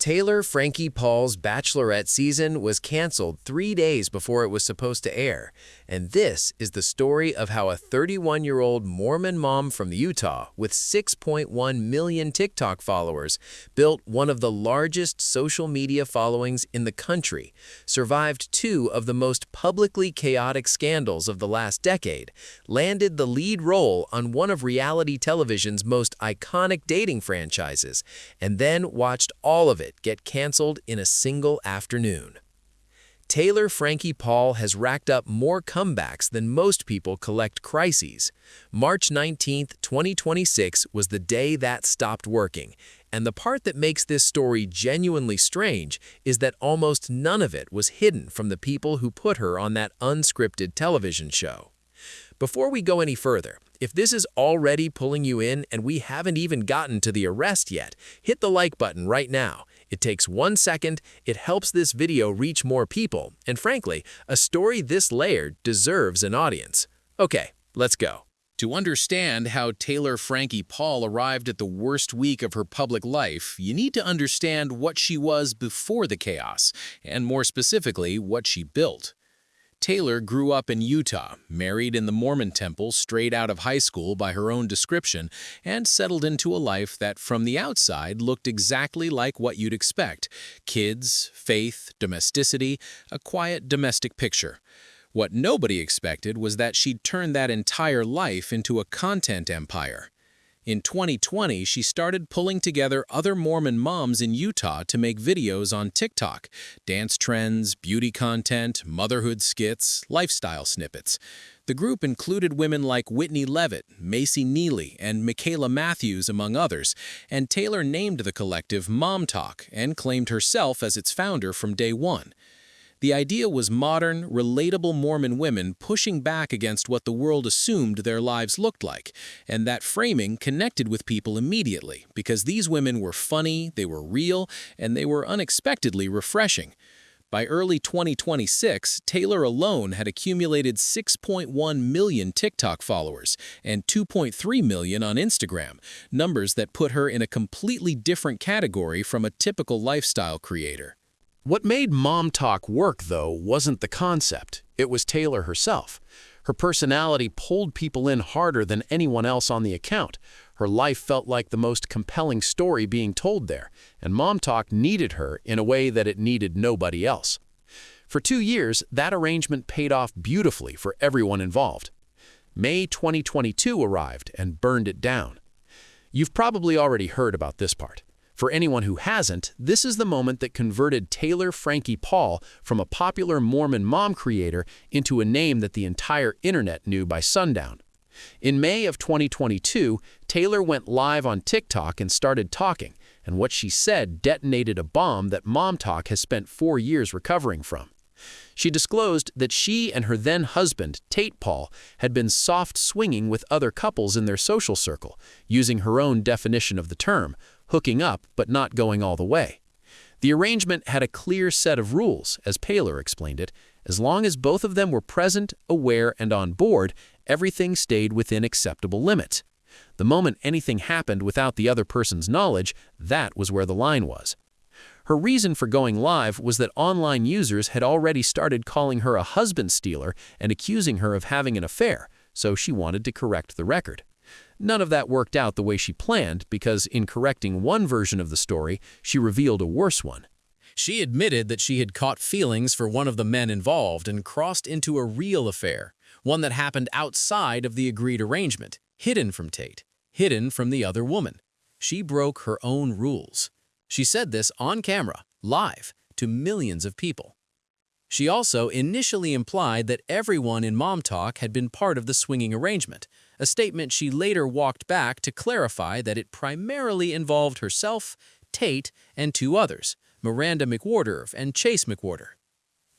Taylor Frankie Paul's Bachelorette season was canceled 3 days before it was supposed to air, and this is the story of how a 31-year-old Mormon mom from Utah with 6.1 million TikTok followers built one of the largest social media followings in the country, survived two of the most publicly chaotic scandals of the last decade, landed the lead role on one of reality television's most iconic dating franchises, and then watched all of it get canceled in a single afternoon. Taylor Frankie Paul has racked up more comebacks than most people collect crises. March 19, 2026 was the day that stopped working, and the part that makes this story genuinely strange is that almost none of it was hidden from the people who put her on that unscripted television show. Before we go any further, if this is already pulling you in and we haven't even gotten to the arrest yet, hit the like button right now. It takes 1 second, it helps this video reach more people, and frankly, a story this layered deserves an audience. Okay, let's go. To understand how Taylor Frankie Paul arrived at the worst week of her public life, you need to understand what she was before the chaos, and more specifically, what she built. Taylor grew up in Utah, married in the Mormon temple straight out of high school by her own description, and settled into a life that from the outside looked exactly like what you'd expect: kids, faith, domesticity, a quiet domestic picture. What nobody expected was that she'd turned that entire life into a content empire. In 2020, she started pulling together other Mormon moms in Utah to make videos on TikTok: dance trends, beauty content, motherhood skits, lifestyle snippets. The group included women like Whitney Levitt, Macy Neely, and Michaela Matthews, among others, and Taylor named the collective Mom Talk and claimed herself as its founder from day one. The idea was modern, relatable Mormon women pushing back against what the world assumed their lives looked like, and that framing connected with people immediately because these women were funny, they were real, and they were unexpectedly refreshing. By early 2026, Taylor alone had accumulated 6.1 million TikTok followers and 2.3 million on Instagram, numbers that put her in a completely different category from a typical lifestyle creator. What made Mom Talk work, though, wasn't the concept. It was Taylor herself. Her personality pulled people in harder than anyone else on the account. Her life felt like the most compelling story being told there, and Mom Talk needed her in a way that it needed nobody else. For 2 years, that arrangement paid off beautifully for everyone involved. May 2022 arrived and burned it down. You've probably already heard about this part. For anyone who hasn't, this is the moment that converted Taylor Frankie Paul from a popular Mormon mom creator into a name that the entire internet knew by sundown. In May of 2022, Taylor went live on TikTok and started talking, and what she said detonated a bomb that Mom Talk has spent 4 years recovering from. She disclosed that she and her then-husband, Tate Paul, had been soft-swinging with other couples in their social circle, using her own definition of the term, hooking up but not going all the way. The arrangement had a clear set of rules, as Taylor explained it. As long as both of them were present, aware, and on board, everything stayed within acceptable limits. The moment anything happened without the other person's knowledge, that was where the line was. Her reason for going live was that online users had already started calling her a husband stealer and accusing her of having an affair, so she wanted to correct the record. None of that worked out the way she planned because in correcting one version of the story, she revealed a worse one. She admitted that she had caught feelings for one of the men involved and crossed into a real affair, one that happened outside of the agreed arrangement, hidden from Tate, hidden from the other woman. She broke her own rules. She said this on camera, live, to millions of people. She also initially implied that everyone in Mom Talk had been part of the swinging arrangement, a statement she later walked back to clarify that it primarily involved herself, Tate, and 2 others, Miranda McWhorter and Chase McWhorter.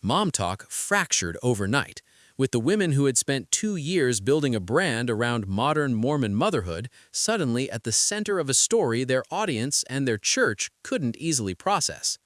Mom Talk fractured overnight, with the women who had spent 2 years building a brand around modern Mormon motherhood suddenly at the center of a story their audience and their church couldn't easily process.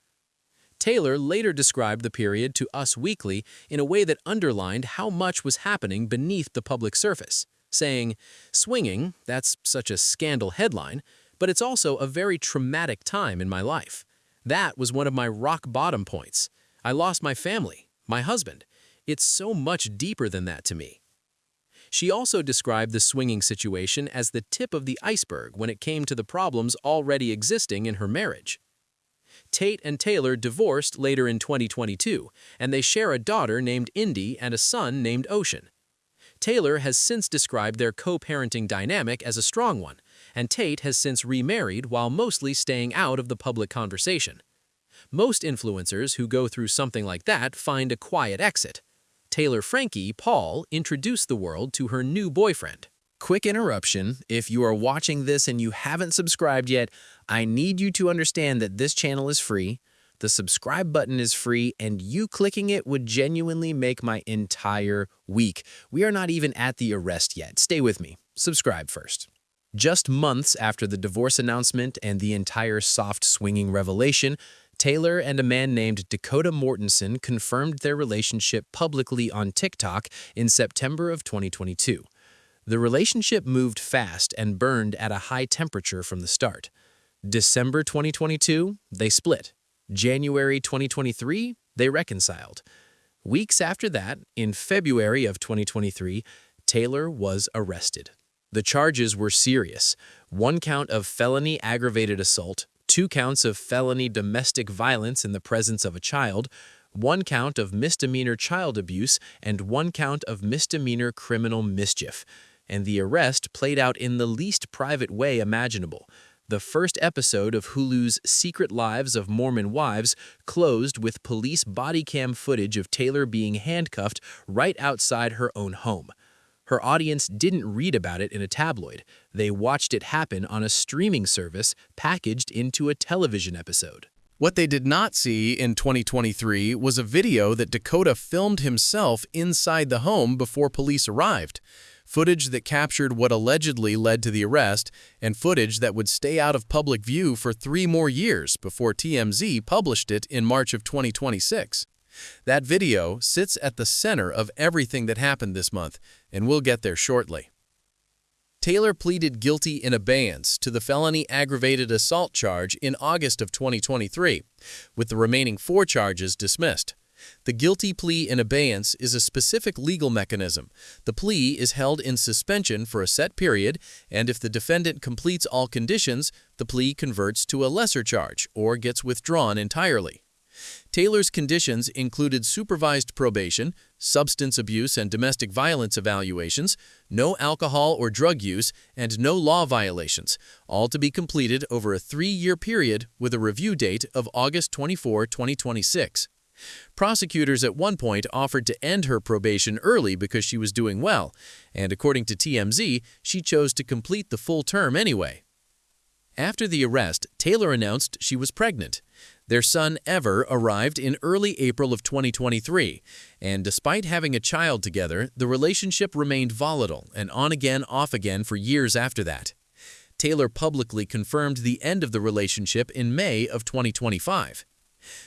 Taylor later described the period to Us Weekly in a way that underlined how much was happening beneath the public surface, saying, "Swinging, that's such a scandal headline, but it's also a very traumatic time in my life. That was one of my rock-bottom points. I lost my family, my husband. It's so much deeper than that to me." She also described the swinging situation as the tip of the iceberg when it came to the problems already existing in her marriage. Tate and Taylor divorced later in 2022, and they share a daughter named Indy and a son named Ocean. Taylor has since described their co-parenting dynamic as a strong one, and Tate has since remarried while mostly staying out of the public conversation. Most influencers who go through something like that find a quiet exit. Taylor Frankie Paul introduced the world to her new boyfriend. Quick interruption. If you are watching this and you haven't subscribed yet, I need you to understand that this channel is free, the subscribe button is free, and you clicking it would genuinely make my entire week. We are not even at the arrest yet. Stay with me. Subscribe first. Just months after the divorce announcement and the entire soft swinging revelation, Taylor and a man named Dakota Mortensen confirmed their relationship publicly on TikTok in September of 2022. The relationship moved fast and burned at a high temperature from the start. December 2022, they split. January 2023, they reconciled. Weeks after that, in February of 2023, Taylor was arrested. The charges were serious: 1 count of felony aggravated assault, 2 counts of felony domestic violence in the presence of a child, 1 count of misdemeanor child abuse, and 1 count of misdemeanor criminal mischief. And the arrest played out in the least private way imaginable. The first episode of Hulu's Secret Lives of Mormon Wives closed with police body cam footage of Taylor being handcuffed right outside her own home. Her audience didn't read about it in a tabloid. They watched it happen on a streaming service packaged into a television episode. What they did not see in 2023 was a video that Dakota filmed himself inside the home before police arrived. Footage that captured what allegedly led to the arrest, and footage that would stay out of public view for 3 more years before TMZ published it in March of 2026. That video sits at the center of everything that happened this month, and we'll get there shortly. Taylor pleaded guilty in abeyance to the felony aggravated assault charge in August of 2023, with the remaining 4 charges dismissed. The guilty plea in abeyance is a specific legal mechanism. The plea is held in suspension for a set period, and if the defendant completes all conditions, the plea converts to a lesser charge or gets withdrawn entirely. Taylor's conditions included supervised probation, substance abuse and domestic violence evaluations, no alcohol or drug use, and no law violations, all to be completed over a 3-year period with a review date of August 24, 2026. Prosecutors at one point offered to end her probation early because she was doing well, and according to TMZ, she chose to complete the full term anyway. After the arrest, Taylor announced she was pregnant. Their son, Ever, arrived in early April of 2023, and despite having a child together, the relationship remained volatile and on again, off again for years after that. Taylor publicly confirmed the end of the relationship in May of 2025.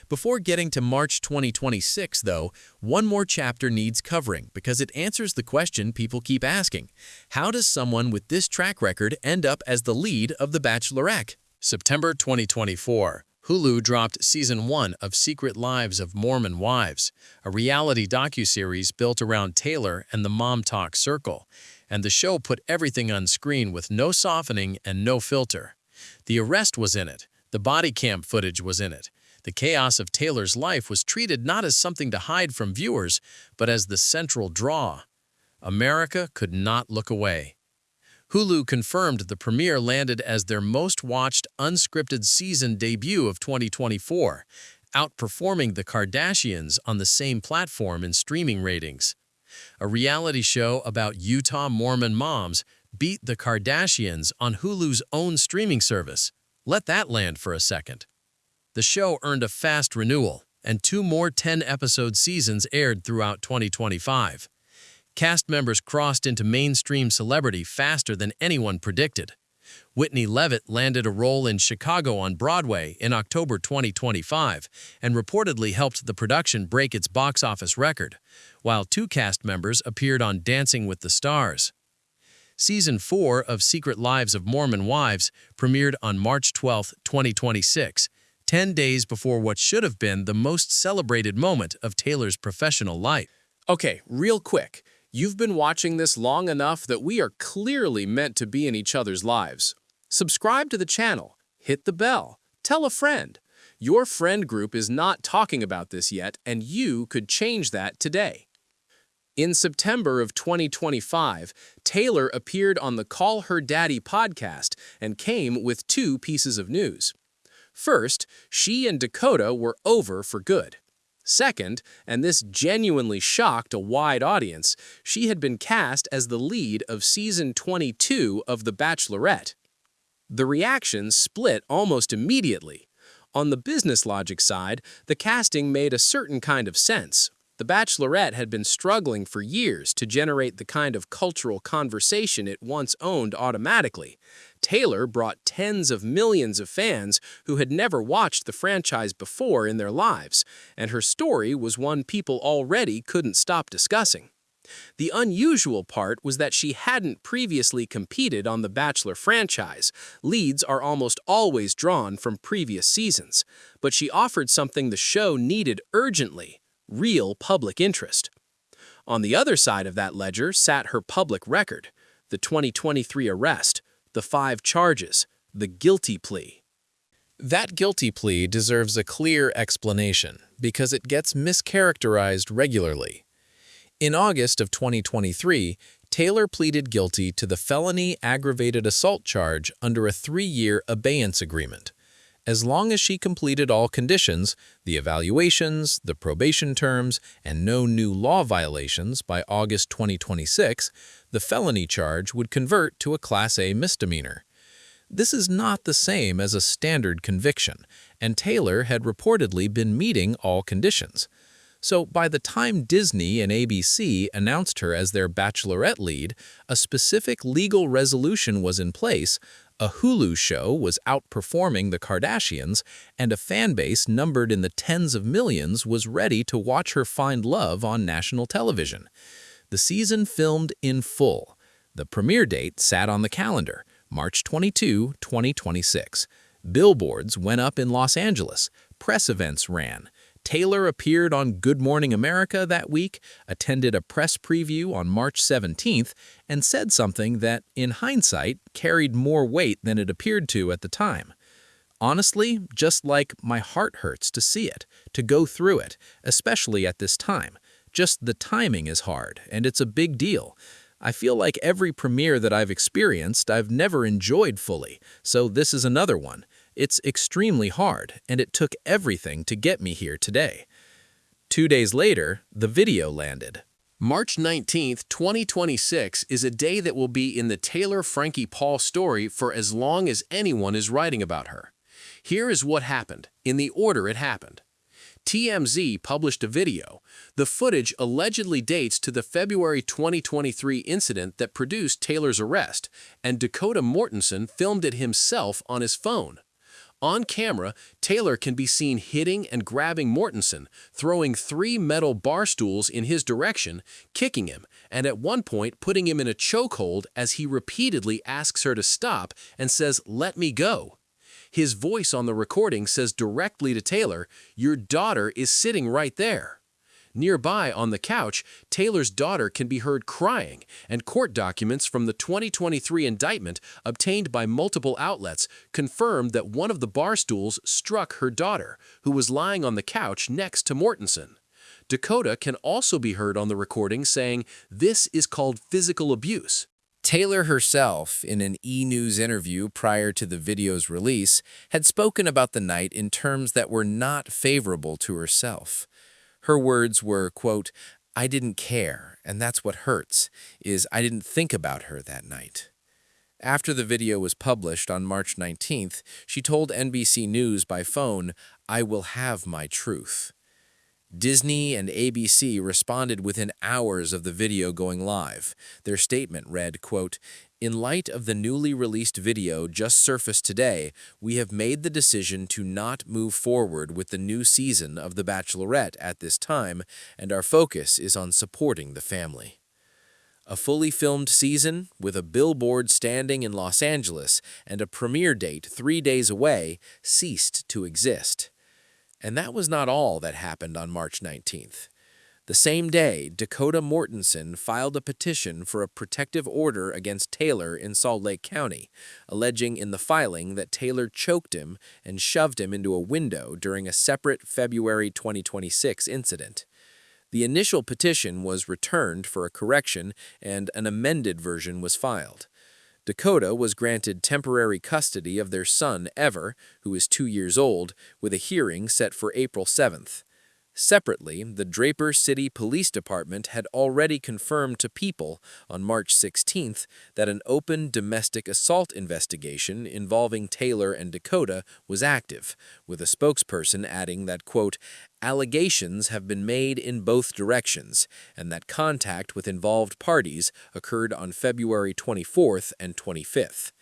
Before getting to March 2026, though, one more chapter needs covering because it answers the question people keep asking. How does someone with this track record end up as the lead of The Bachelorette? September 2024. Hulu dropped Season 1 of Secret Lives of Mormon Wives, a reality docuseries built around Taylor and the Mom Talk circle, and the show put everything on screen with no softening and no filter. The arrest was in it. The body cam footage was in it. The chaos of Taylor's life was treated not as something to hide from viewers, but as the central draw. America could not look away. Hulu confirmed the premiere landed as their most-watched unscripted season debut of 2024, outperforming The Kardashians on the same platform in streaming ratings. A reality show about Utah Mormon moms beat The Kardashians on Hulu's own streaming service. Let that land for a second. The show earned a fast renewal, and 2 more 10-episode seasons aired throughout 2025. Cast members crossed into mainstream celebrity faster than anyone predicted. Whitney Levitt landed a role in Chicago on Broadway in October 2025 and reportedly helped the production break its box office record, while 2 cast members appeared on Dancing with the Stars. Season 4 of Secret Lives of Mormon Wives premiered on March 12, 2026, 10 days before what should have been the most celebrated moment of Taylor's professional life. Okay, real quick. You've been watching this long enough that we are clearly meant to be in each other's lives. Subscribe to the channel, hit the bell, tell a friend. Your friend group is not talking about this yet, and you could change that today. In September of 2025, Taylor appeared on the Call Her Daddy podcast and came with two pieces of news. First, she and Dakota were over for good. Second, and this genuinely shocked a wide audience, she had been cast as the lead of Season 22 of The Bachelorette. The reactions split almost immediately. On the business logic side, the casting made a certain kind of sense. The Bachelorette had been struggling for years to generate the kind of cultural conversation it once owned automatically. Taylor brought tens of millions of fans who had never watched the franchise before in their lives, and her story was one people already couldn't stop discussing. The unusual part was that she hadn't previously competed on the Bachelor franchise. Leads are almost always drawn from previous seasons, but she offered something the show needed urgently: real public interest. On the other side of that ledger sat her public record: the 2023 arrest, the 5 charges, the guilty plea. That guilty plea deserves a clear explanation because it gets mischaracterized regularly. In August of 2023, Taylor pleaded guilty to the felony aggravated assault charge under a 3-year abeyance agreement. As long as she completed all conditions, the evaluations, the probation terms, and no new law violations by August 2026, the felony charge would convert to a Class A misdemeanor. This is not the same as a standard conviction, and Taylor had reportedly been meeting all conditions. So by the time Disney and ABC announced her as their Bachelorette lead, a specific legal resolution was in place, a Hulu show was outperforming the Kardashians, and a fan base numbered in the tens of millions was ready to watch her find love on national television. The season filmed in full. The premiere date sat on the calendar, March 22, 2026. Billboards went up in Los Angeles. Press events ran. Taylor appeared on Good Morning America that week, attended a press preview on March 17th, and said something that, in hindsight, carried more weight than it appeared to at the time. Honestly, just like my heart hurts to see it, to go through it, especially at this time. Just the timing is hard, and it's a big deal. I feel like every premiere that I've experienced, I've never enjoyed fully, so this is another one. It's extremely hard, and it took everything to get me here today. 2 days later, the video landed. March 19th, 2026 is a day that will be in the Taylor-Frankie Paul story for as long as anyone is writing about her. Here is what happened, in the order it happened. TMZ published a video. The footage allegedly dates to the February 2023 incident that produced Taylor's arrest, and Dakota Mortensen filmed it himself on his phone. On camera, Taylor can be seen hitting and grabbing Mortensen, throwing 3 metal bar stools in his direction, kicking him, and at one point putting him in a chokehold as he repeatedly asks her to stop and says, "Let me go." His voice on the recording says directly to Taylor, "Your daughter is sitting right there." Nearby, on the couch, Taylor's daughter can be heard crying, and court documents from the 2023 indictment obtained by multiple outlets confirmed that one of the bar stools struck her daughter, who was lying on the couch next to Mortensen. Dakota can also be heard on the recording saying, "This is called physical abuse." Taylor herself, in an E! News interview prior to the video's release, had spoken about the night in terms that were not favorable to herself. Her words were, quote, "I didn't care, and that's what hurts, is I didn't think about her that night." After the video was published on March 19th, she told NBC News by phone, "I will have my truth." Disney and ABC responded within hours of the video going live. Their statement read, quote, "In light of the newly released video just surfaced today, we have made the decision to not move forward with the new season of The Bachelorette at this time, and our focus is on supporting the family." A fully filmed season, with a billboard standing in Los Angeles and a premiere date 3 days away, ceased to exist. And that was not all that happened on March 19th. The same day, Dakota Mortensen filed a petition for a protective order against Taylor in Salt Lake County, alleging in the filing that Taylor choked him and shoved him into a window during a separate February 2026 incident. The initial petition was returned for a correction and an amended version was filed. Dakota was granted temporary custody of their son, Ever, who is 2 years old, with a hearing set for April 7th. Separately, the Draper City Police Department had already confirmed to People on March 16th that an open domestic assault investigation involving Taylor and Dakota was active, with a spokesperson adding that, quote, allegations have been made in both directions, and that contact with involved parties occurred on February 24th and 25th.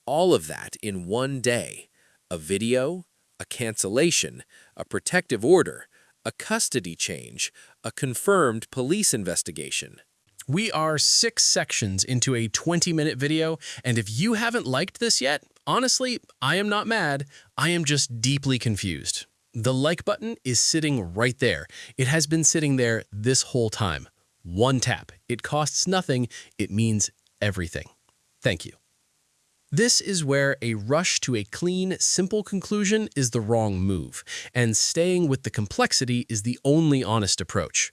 All of that in one day. A video, a cancellation, a protective order, a custody change, a confirmed police investigation. We are 6 sections into a 20-minute video, and if you haven't liked this yet, honestly, I am not mad. I am just deeply confused. The like button is sitting right there. It has been sitting there this whole time. One tap. It costs nothing. It means everything. Thank you. This is where a rush to a clean, simple conclusion is the wrong move, and staying with the complexity is the only honest approach.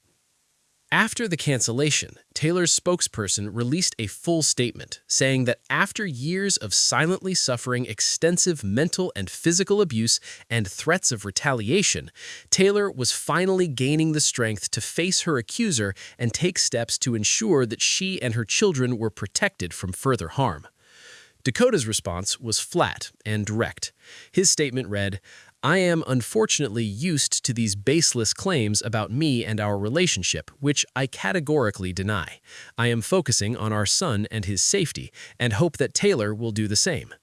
After the cancellation, Taylor's spokesperson released a full statement saying that after years of silently suffering extensive mental and physical abuse and threats of retaliation, Taylor was finally gaining the strength to face her accuser and take steps to ensure that she and her children were protected from further harm. Dakota's response was flat and direct. His statement read, I am unfortunately used to these baseless claims about me and our relationship, which I categorically deny. I am focusing on our son and his safety, and hope that Taylor will do the same.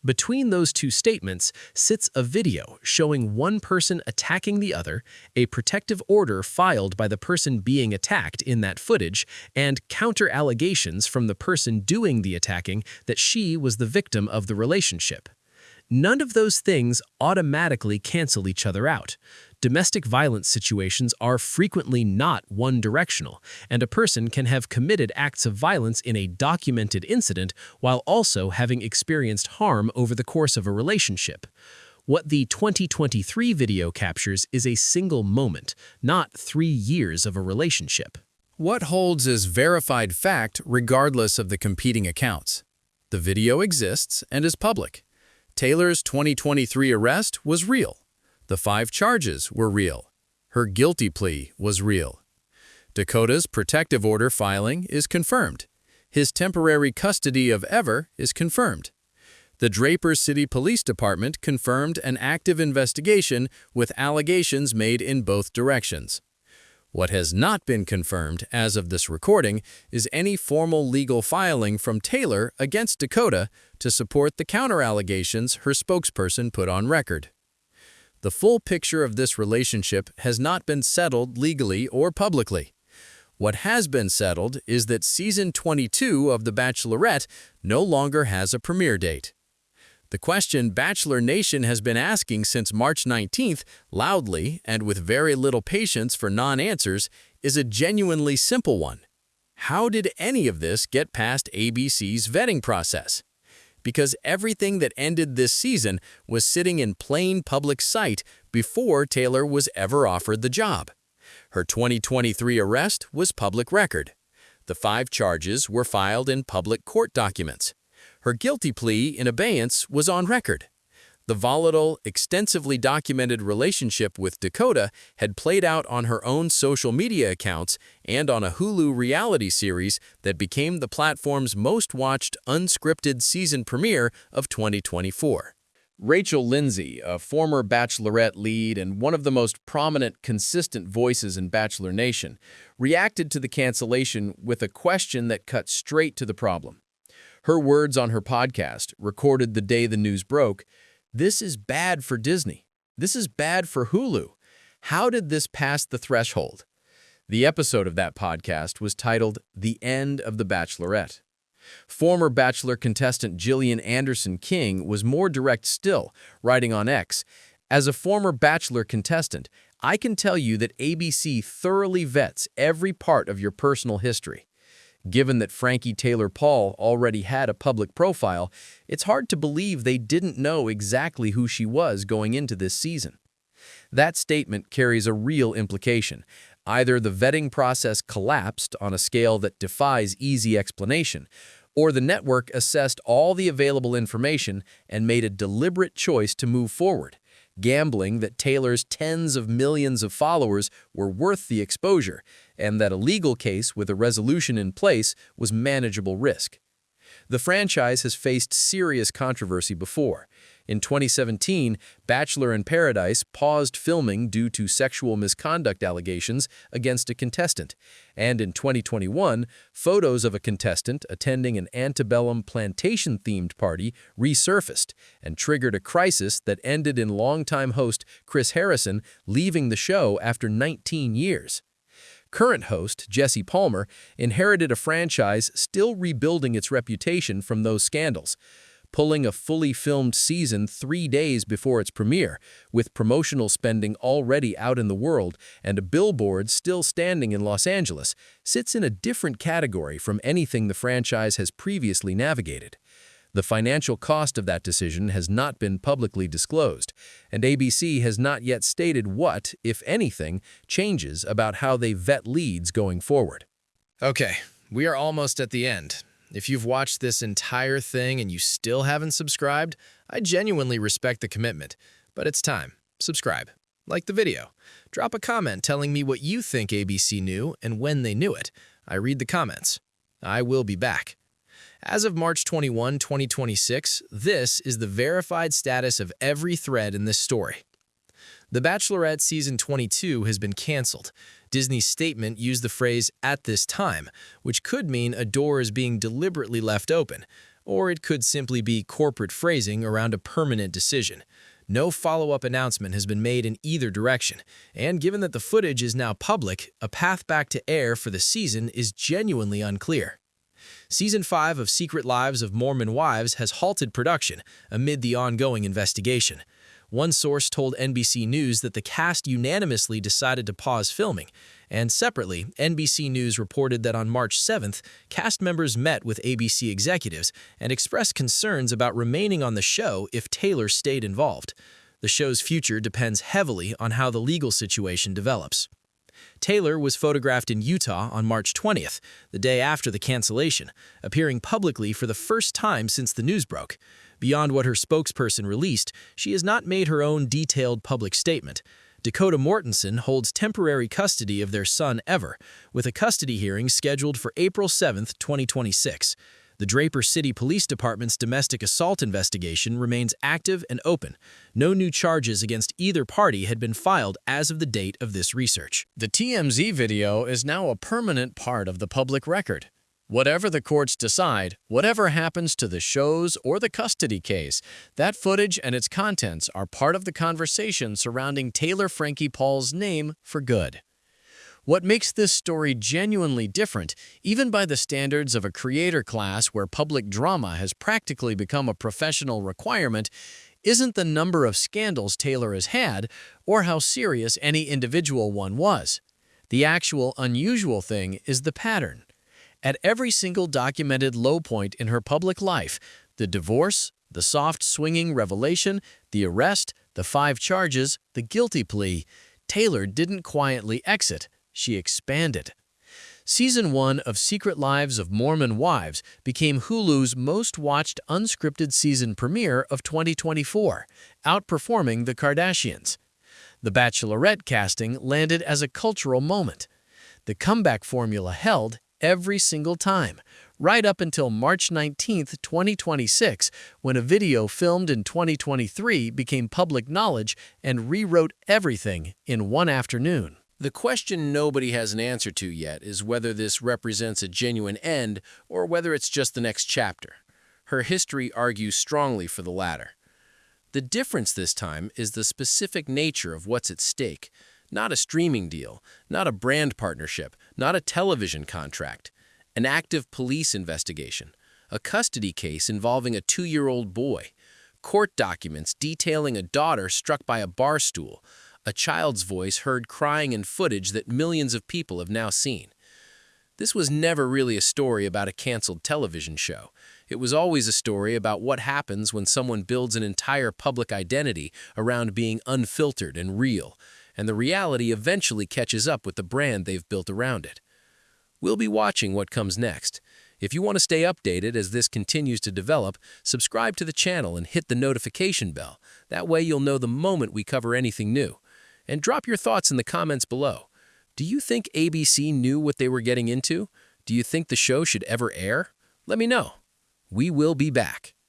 Between those two statements sits a video showing one person attacking the other, a protective order filed by the person being attacked in that footage, and counter-allegations from the person doing the attacking that she was the victim of the relationship. None of those things automatically cancel each other out. Domestic violence situations are frequently not one-directional, and a person can have committed acts of violence in a documented incident while also having experienced harm over the course of a relationship. What the 2023 video captures is a single moment, not 3 years of a relationship. What holds as verified fact regardless of the competing accounts? The video exists and is public. Taylor's 2023 arrest was real. The 5 charges were real. Her guilty plea was real. Dakota's protective order filing is confirmed. His temporary custody of Ever is confirmed. The Draper City Police Department confirmed an active investigation with allegations made in both directions. What has not been confirmed as of this recording is any formal legal filing from Taylor against Dakota to support the counter-allegations her spokesperson put on record. The full picture of this relationship has not been settled legally or publicly. What has been settled is that Season 22 of The Bachelorette no longer has a premiere date. The question Bachelor Nation has been asking since March 19th, loudly and with very little patience for non-answers, is a genuinely simple one. How did any of this get past ABC's vetting process? Because everything that ended this season was sitting in plain public sight before Taylor was ever offered the job. Her 2023 arrest was public record. The 5 charges were filed in public court documents. Her guilty plea in abeyance was on record. The volatile, extensively documented relationship with Dakota had played out on her own social media accounts and on a Hulu reality series that became the platform's most-watched unscripted season premiere of 2024. Rachel Lindsay, a former Bachelorette lead and one of the most prominent, consistent voices in Bachelor Nation, reacted to the cancellation with a question that cut straight to the problem. Her words on her podcast, recorded the day the news broke, "This is bad for Disney. This is bad for Hulu. How did this pass the threshold?" The episode of that podcast was titled The End of the Bachelorette. Former Bachelor contestant Gillian Anderson King was more direct still, writing on X, "As a former Bachelor contestant, I can tell you that ABC thoroughly vets every part of your personal history. Given that Frankie Taylor Paul already had a public profile, it's hard to believe they didn't know exactly who she was going into this season." That statement carries a real implication. Either the vetting process collapsed on a scale that defies easy explanation, or the network assessed all the available information and made a deliberate choice to move forward, gambling that Taylor's tens of millions of followers were worth the exposure, and that a legal case with a resolution in place was manageable risk. The franchise has faced serious controversy before. In 2017, Bachelor in Paradise paused filming due to sexual misconduct allegations against a contestant. And in 2021, photos of a contestant attending an antebellum plantation-themed party resurfaced and triggered a crisis that ended in longtime host Chris Harrison leaving the show after 19 years. Current host, Jesse Palmer, inherited a franchise still rebuilding its reputation from those scandals, pulling a fully filmed season 3 days before its premiere, with promotional spending already out in the world and a billboard still standing in Los Angeles, sits in a different category from anything the franchise has previously navigated. The financial cost of that decision has not been publicly disclosed, and ABC has not yet stated what, if anything, changes about how they vet leads going forward. Okay, we are almost at the end. If you've watched this entire thing and you still haven't subscribed, I genuinely respect the commitment. But it's time. Subscribe. Like the video. Drop a comment telling me what you think ABC knew and when they knew it. I read the comments. I will be back. As of March 21, 2026, this is the verified status of every thread in this story. The Bachelorette Season 22 has been canceled. Disney's statement used the phrase, "at this time," which could mean a door is being deliberately left open, or it could simply be corporate phrasing around a permanent decision. No follow-up announcement has been made in either direction, and given that the footage is now public, a path back to air for the season is genuinely unclear. Season 5 of Secret Lives of Mormon Wives has halted production amid the ongoing investigation. One source told NBC News that the cast unanimously decided to pause filming, and separately, NBC News reported that on March 7th, cast members met with ABC executives and expressed concerns about remaining on the show if Taylor stayed involved. The show's future depends heavily on how the legal situation develops. Taylor was photographed in Utah on March 20th, the day after the cancellation, appearing publicly for the first time since the news broke. Beyond what her spokesperson released, she has not made her own detailed public statement. Dakota Mortensen holds temporary custody of their son Ever, with a custody hearing scheduled for April 7, 2026. The Draper City Police Department's domestic assault investigation remains active and open. No new charges against either party had been filed as of the date of this research. The TMZ video is now a permanent part of the public record. Whatever the courts decide, whatever happens to the shows or the custody case, that footage and its contents are part of the conversation surrounding Taylor Frankie Paul's name for good. What makes this story genuinely different, even by the standards of a creator class where public drama has practically become a professional requirement, isn't the number of scandals Taylor has had or how serious any individual one was. The actual unusual thing is the pattern. At every single documented low point in her public life, the divorce, the soft swinging revelation, the arrest, the 5 charges, the guilty plea, Taylor didn't quietly exit. She expanded. Season 1 of Secret Lives of Mormon Wives became Hulu's most-watched unscripted season premiere of 2024, outperforming The Kardashians. The Bachelorette casting landed as a cultural moment. The comeback formula held every single time, right up until March 19, 2026, when a video filmed in 2023 became public knowledge and rewrote everything in one afternoon. The question nobody has an answer to yet is whether this represents a genuine end or whether it's just the next chapter. Her history argues strongly for the latter. The difference this time is the specific nature of what's at stake, Not a streaming deal, not a brand partnership, not a television contract. An active police investigation, a custody case involving a 2-year-old boy, court documents detailing a daughter struck by a bar stool, a child's voice heard crying in footage that millions of people have now seen. This was never really a story about a canceled television show. It was always a story about what happens when someone builds an entire public identity around being unfiltered and real, and the reality eventually catches up with the brand they've built around it. We'll be watching what comes next. If you want to stay updated as this continues to develop, subscribe to the channel and hit the notification bell. That way you'll know the moment we cover anything new. And drop your thoughts in the comments below. Do you think ABC knew what they were getting into? Do you think the show should ever air? Let me know. We will be back.